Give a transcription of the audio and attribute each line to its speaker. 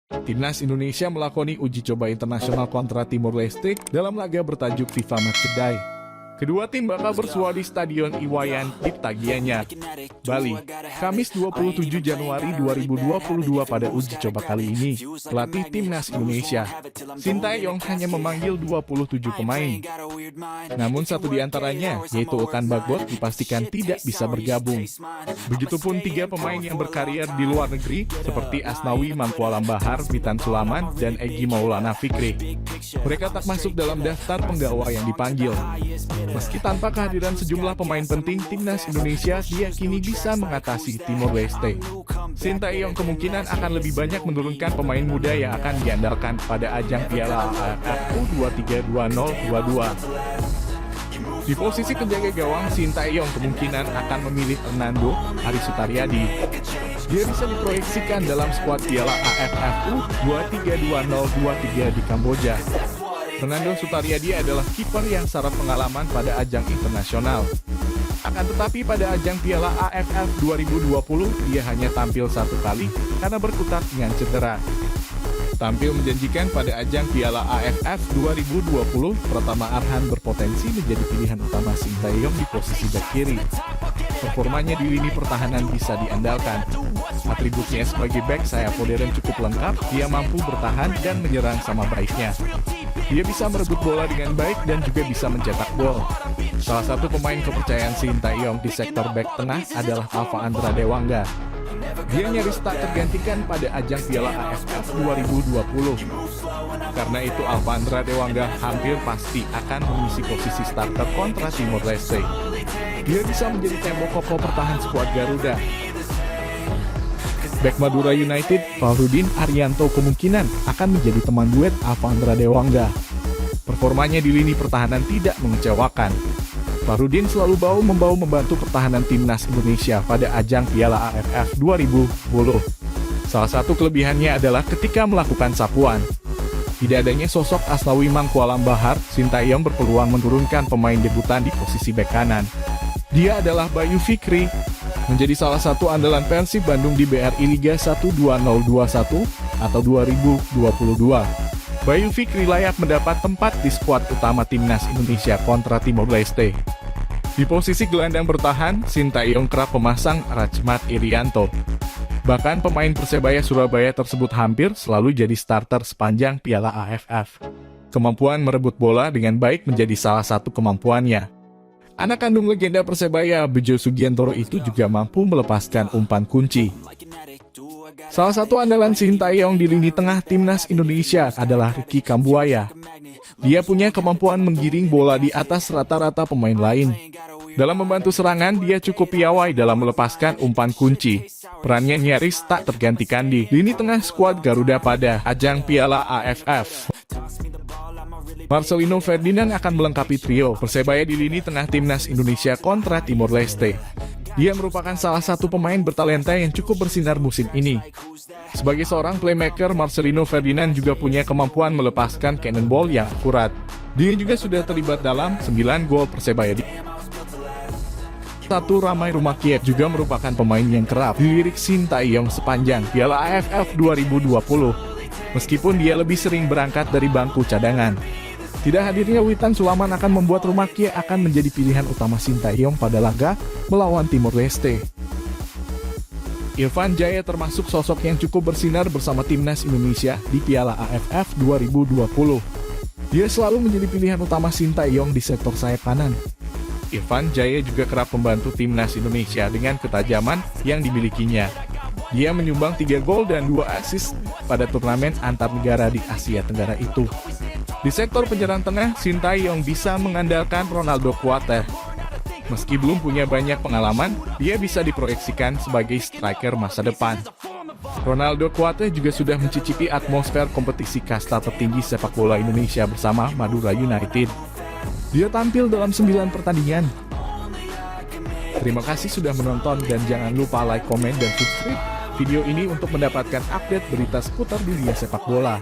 Speaker 1: Timnas Indonesia melakoni uji coba internasional kontra Timor Leste dalam laga bertajuk FIFA Matchday. Kedua tim bakal bersua di Stadion Iwayan Cipta Gianyar, Bali, Kamis 27 Januari 2022 pada uji coba kali ini. Pelatih Timnas Indonesia, Sintayong hanya memanggil 27 pemain. Namun satu di antaranya, yaitu Okan Bagbot, dipastikan tidak bisa bergabung. Begitupun 3 pemain yang berkarier di luar negeri, seperti Asnawi Mangkualam Bahar, Witan Sulaman, dan Egy Maulana Fikri. Mereka tak masuk dalam daftar penggawa yang dipanggil. Meski tanpa kehadiran sejumlah pemain penting, Timnas Indonesia diyakini bisa mengatasi Timor Leste. Sintayong kemungkinan akan lebih banyak menurunkan pemain muda yang akan diandalkan pada ajang Piala AFF U23 2022. Di posisi penjaga gawang, Sintayong kemungkinan akan memilih Hernando Ari Sutariadi. Dia bisa diproyeksikan dalam skuad Piala AFF U23 2023 di Kamboja. Hernando Sutariadi adalah kiper yang syarat pengalaman pada ajang internasional. Akan tetapi pada ajang Piala AFF 2020, dia hanya tampil 1 kali karena berkutat dengan cedera. Tampil menjanjikan pada ajang Piala AFF 2020, Pratama Arhan berpotensi menjadi pilihan utama Sintayong di posisi bek kiri. Performanya di lini pertahanan bisa diandalkan. Atributnya sebagai bek sayap modern cukup lengkap, dia mampu bertahan dan menyerang sama baiknya. Dia bisa merebut bola dengan baik dan juga bisa mencetak gol. Salah satu pemain kepercayaan Sintayong di sektor bek tengah adalah Alfa Andra Dewangga. Dia nyaris tak tergantikan pada ajang Piala AFF 2020. Karena itu Alfa Andra Dewangga hampir pasti akan mengisi posisi starter kontra Timor Leste. Dia bisa menjadi tembok kokoh pertahan skuad Garuda. Bek Madura United, Fahrudin Arianto kemungkinan akan menjadi teman duet Alfa Andra Dewangga. Performanya di lini pertahanan tidak mengecewakan. Fahrudin selalu membantu pertahanan Timnas Indonesia pada ajang Piala AFF 2010. Salah satu kelebihannya adalah ketika melakukan sapuan. Tidak adanya sosok Asnawi Mangkualam Bahar, Sintayong berpeluang menurunkan pemain debutan di posisi bek kanan. Dia adalah Bayu Fikri, menjadi salah satu andalan Persib Bandung di BRI Liga 1 2021 atau 2022. Bayu Fikri layak mendapat tempat di skuad utama Timnas Indonesia kontra Timor Leste. Di posisi gelandang bertahan, Sintayong kerap memasang Rachmat Irianto. Bahkan pemain Persebaya Surabaya tersebut hampir selalu jadi starter sepanjang Piala AFF. Kemampuan merebut bola dengan baik menjadi salah satu kemampuannya. Anak kandung legenda Persebaya, Bejo Sugiantoro itu juga mampu melepaskan umpan kunci. Salah satu andalan Sintayong di lini tengah Timnas Indonesia adalah Ricky Kambuaya. Dia punya kemampuan menggiring bola di atas rata-rata pemain lain. Dalam membantu serangan, dia cukup piawai dalam melepaskan umpan kunci. Perannya nyaris tak tergantikan di lini tengah skuad Garuda pada ajang Piala AFF. Marcelino Ferdinand akan melengkapi trio Persebaya di lini tengah Timnas Indonesia kontra Timor Leste. Dia merupakan salah satu pemain bertalenta yang cukup bersinar musim ini. Sebagai seorang playmaker, Marcelino Ferdinand juga punya kemampuan melepaskan cannonball yang akurat. Dia juga sudah terlibat dalam 9 gol Persebaya di Ramai Rumakiet juga merupakan pemain yang kerap dilirik Sintayong sepanjang Piala AFF 2020. Meskipun dia lebih sering berangkat dari bangku cadangan. Tidak hadirnya Witan Sulaman akan membuat Rumakiet akan menjadi pilihan utama Sintayong pada laga melawan Timor Leste. Irfan Jaya termasuk sosok yang cukup bersinar bersama Timnas Indonesia di Piala AFF 2020. Dia selalu menjadi pilihan utama Sintayong di sektor sayap kanan. Irfan Jaya juga kerap membantu Timnas Indonesia dengan ketajaman yang dimilikinya. Dia menyumbang 3 gol dan 2 assist pada turnamen antar negara di Asia Tenggara itu. Di sektor penyerang tengah, Sintayong bisa mengandalkan Ronaldo Kuate. Meski belum punya banyak pengalaman, dia bisa diproyeksikan sebagai striker masa depan. Ronaldo Kuate juga sudah mencicipi atmosfer kompetisi kasta tertinggi sepak bola Indonesia bersama Madura United. Dia tampil dalam 9 pertandingan. Terima kasih sudah menonton dan jangan lupa like, komen, dan subscribe video ini untuk mendapatkan update berita seputar dunia sepak bola.